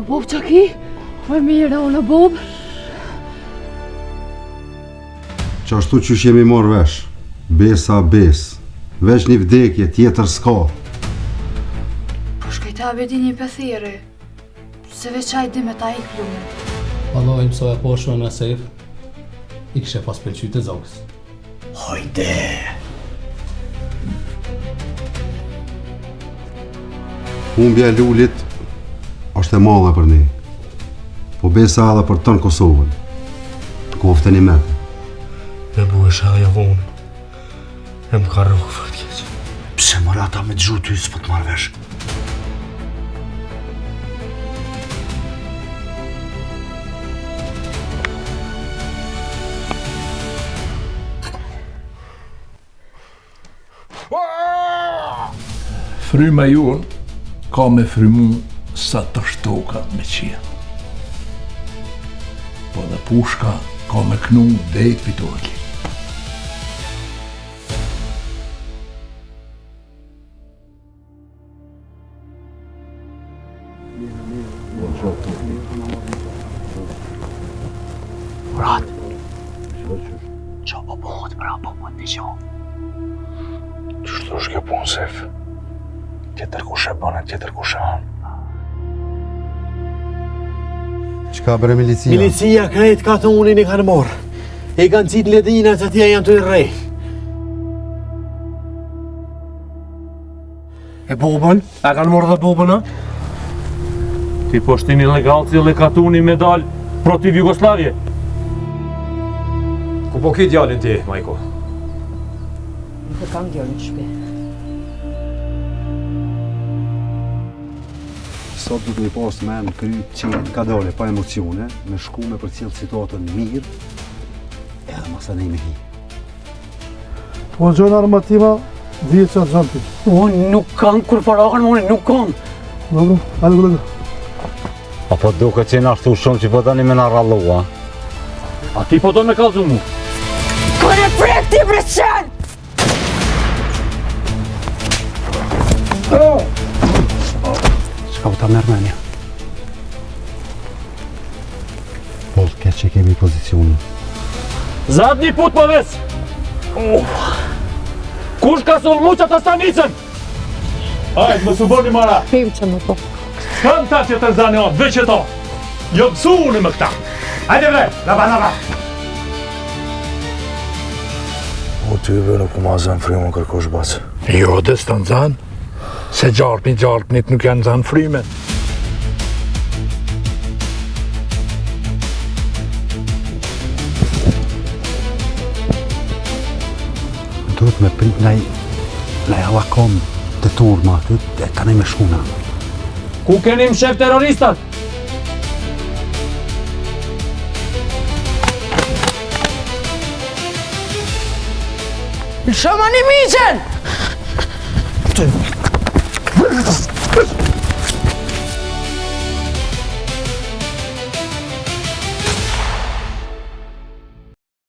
Bob që ki? Më mire, unë Bob. Qashtu që jemi morë vesh, besa bes, vesh një vdekje, tjetër s'ka. Po shkajta bedi një pëthiri, se veçaj di me ta i klume. Allah i mësoja poshme në sejf, i kështë pas pëlqy të zogës. Hajde! Humbja e lullit është e madhe për ne, po besa edhe për tënë Kosovën. Koftën i mete. Me bu e shaja vonë, e më ka rrugë fërtjeq. Pse mërë ata me të gjutë ty s'po të marrë vesh? Fryma jonë ka me frymu sa të shtoka me qenë. Po dhe pushka ka me knu dhejt pitohet. Murat, qa po bëhët pra po më të gjo? Qështu është kjo punë, Sef? Tjetër kush e bënë, tjetër kush e hanë. Qka bërë milicia? Milicia krejt ka të unin i kanë morë. E kanë citë ledinat që tja janë të i rej. E Bobën? A kanë morë dhe Bobën, a? Ti po shtin ilegal cili ka të uni medal protiv Jugoslavje. Ku po ki djallin ti, Majko? Nuk e kam djallin të shpi. Sot du të mi pas me në kry qenë ka dole, pa emocione, me shku me për cilë situatën mirë, edhe masa ne me hi. Po në gjojnë armativa, dhije që atë gjojnë ti. Unë nuk kam kur farakën, unë nuk kam. Dobro, hajde kolega. Apo duke që në ashtu shumë që po tani me në rallua. A ti po do me kalzu mu? Kone prek ti breqen! Shka u ta mërë me një? Po, ke që kemi pozicionin. Zat një put më ves! Kush ka sul muqa të stanicën? Ajde, më suboni mara! Him që më po. S'kam ta që të zane o, veç e to! Jo pësu unë më këta! Ajde bre, laba! O ty be nuk ma zanë frimën kërkosh bacë. Jo, dhe s'të në zanë, se gjarpnit nuk janë zanë frime. Duhet me prit nëj halakom të turma, e ka nej me shkuna. Ku keni më shef terroristat? Lëshoma një miqen!